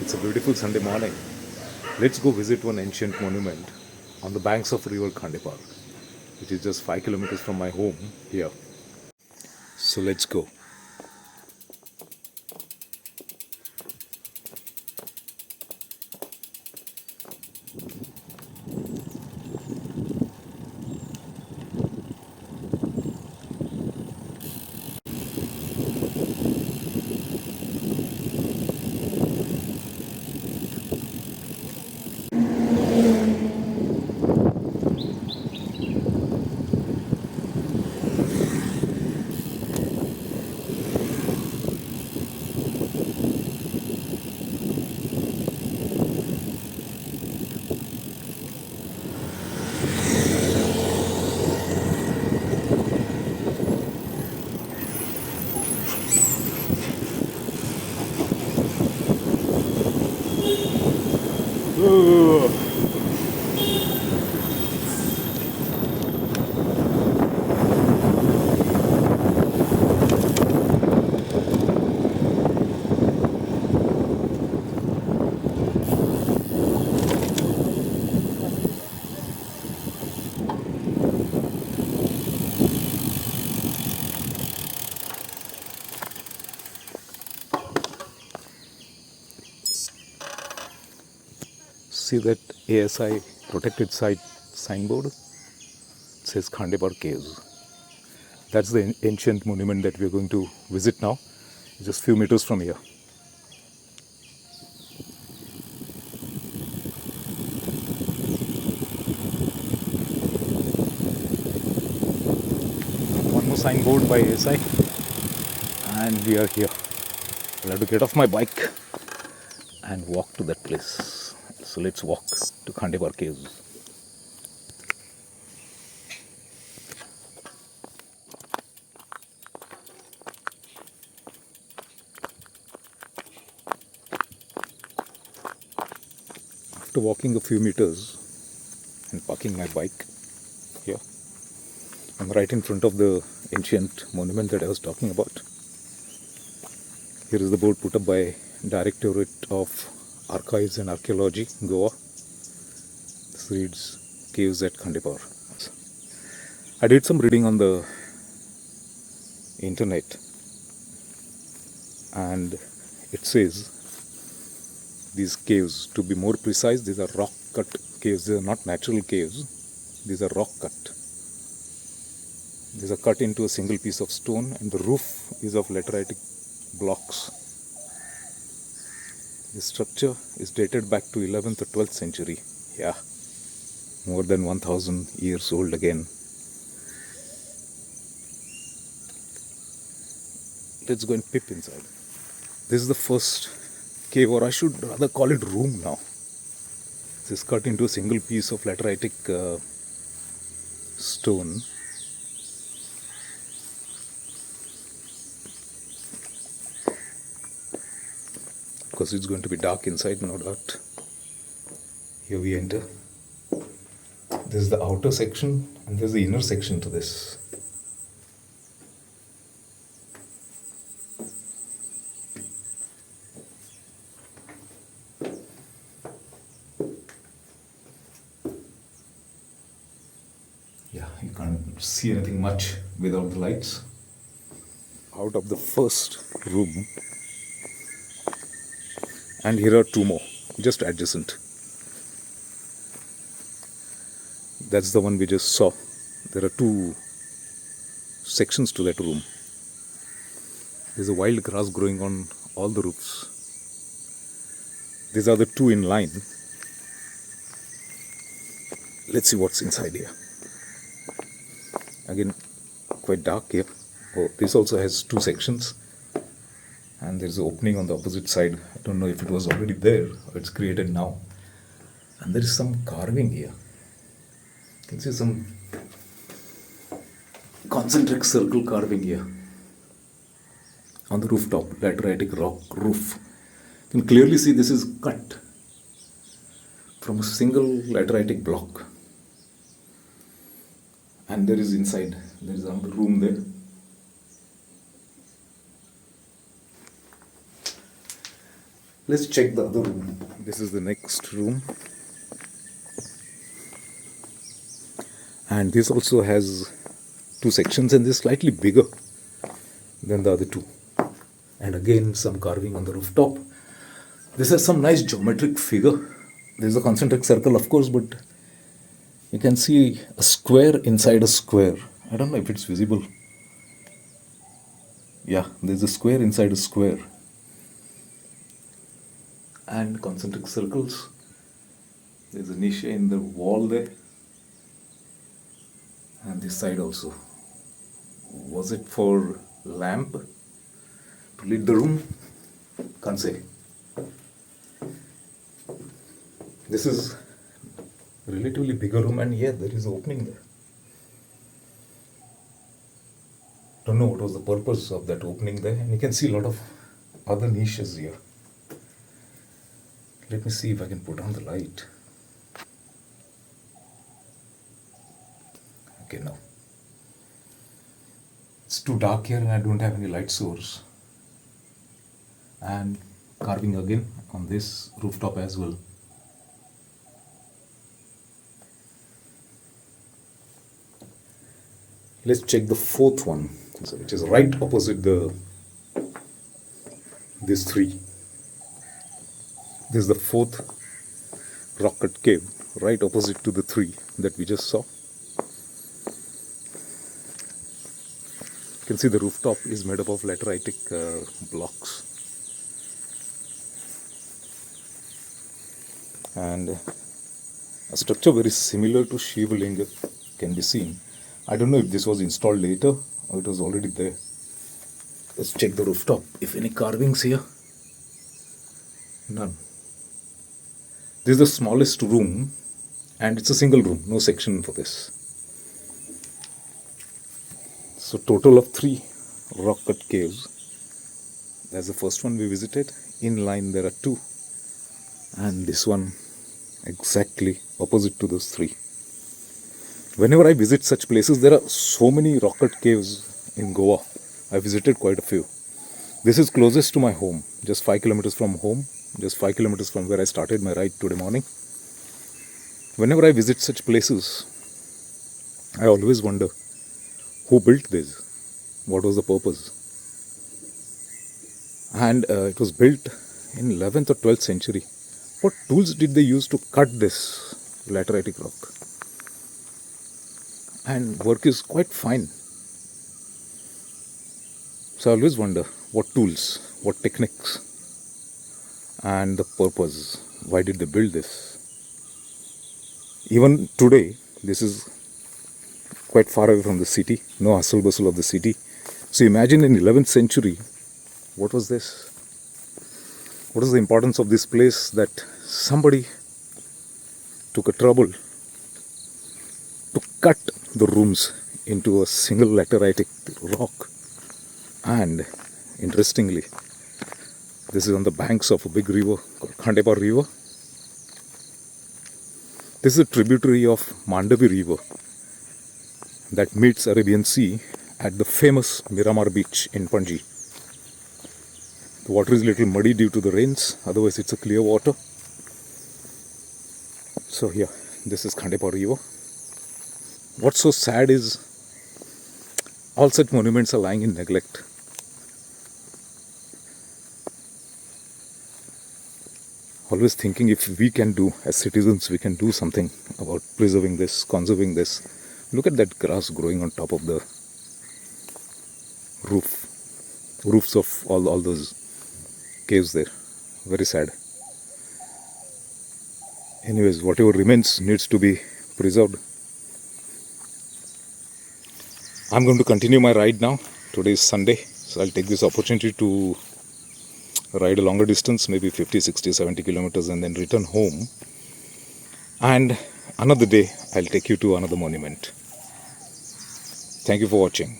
It's a beautiful Sunday morning. Let's go visit one ancient monument on the banks of river Khandepar, which is just 5 kilometers from my home here. So let's go. See that ASI protected site signboard? It says Khandepar Caves. That's the ancient monument that we're going to visit now, just few meters from here. One more signboard by ASI, and we are here. I'll have to get off my bike and walk to that place. So let's walk to Khandepar Caves. After walking a few meters and parking my bike here, I'm right in front of the ancient monument that I was talking about. Here is the board put up by Directorate of Archives and Archaeology, Goa. This reads Caves at Khandepar. I did some reading on the internet, and it says these caves, to be more precise, these are rock cut caves. These are not natural caves, these are rock cut. These are cut into a single piece of stone, and the roof is of lateritic blocks. The structure is dated back to 11th or 12th century. Yeah, more than 1000 years old again. Let's go and peep inside. This is the first cave, or I should rather call it room now. This is cut into a single piece of lateritic stone. Because it's going to be dark inside, no doubt. Here we enter. This is the outer section, and there's the inner section to this. Yeah, you can't see anything much without the lights. Out of the first room, and here are two more, just adjacent. That's the one we just saw. There are two sections to that room. There's a wild grass growing on all the roofs. These are the two in line. Let's see what's inside here. Again, quite dark here. Oh, this also has two sections. And there's an opening on the opposite side. I don't know if it was already there or it's created now. And there is some carving here. You can see some concentric circle carving here on the rooftop, lateritic rock roof. You can clearly see this is cut from a single lateritic block. And there is inside, there is another room there. Let's check the other room. This is the next room. And this also has two sections, and this is slightly bigger than the other two. And again, some carving on the rooftop. This has some nice geometric figure. There's a concentric circle, of course, but you can see a square inside a square. I don't know if it's visible. Yeah, there's a square inside a square. And concentric circles. There's a niche in the wall there. And this side also. Was it for lamp to lit the room? Can't say. This is a relatively bigger room, and yeah, there is an opening there. Don't know what was the purpose of that opening there, and you can see a lot of other niches here. Let me see if I can put on the light. Okay, now it's too dark here and I don't have any light source. And carving again on this rooftop as well. Let's check the fourth one, which is right opposite these three. This is the fourth rock cut cave, right opposite to the three that we just saw. You can see the rooftop is made up of lateritic blocks. And a structure very similar to Shiva Linga can be seen. I don't know if this was installed later or it was already there. Let's check the rooftop. If any carvings here? None. This is the smallest room and it's a single room, no section for this. So total of 3 rock cut caves. That's the first one we visited. In line there are 2. And this one exactly opposite to those 3. Whenever I visit such places, there are so many rock cut caves in Goa. I visited quite a few. This is closest to my home, just 5 kilometers from home, just 5 kilometers from where I started my ride today morning. Whenever I visit such places, I always wonder, who built this? What was the purpose? And it was built in 11th or 12th century. What tools did they use to cut this lateritic rock? And work is quite fine. So I always wonder, what tools, what techniques, and the purpose. Why did they build this? Even today, this is quite far away from the city, no hustle bustle of the city. So imagine in 11th century, what was this? What is the importance of this place that somebody took a trouble to cut the rooms into a single lateritic rock? And interestingly, this is on the banks of a big river called Khandepar river. This is a tributary of Mandavi river that meets Arabian Sea at the famous Miramar beach in Panji. The water is a little muddy due to the rains, otherwise it's a clear water. So here, this is Khandepar river. What's so sad is all such monuments are lying in neglect. Always thinking if we can do, as citizens, we can do something about preserving this, conserving this. Look at that grass growing on top of the roofs of all those caves there. Very sad. Anyways, whatever remains needs to be preserved. I'm going to continue my ride now. Today is Sunday, so I'll take this opportunity to ride a longer distance, maybe 50, 60, 70 kilometers, and then return home. And another day, I'll take you to another monument. Thank you for watching.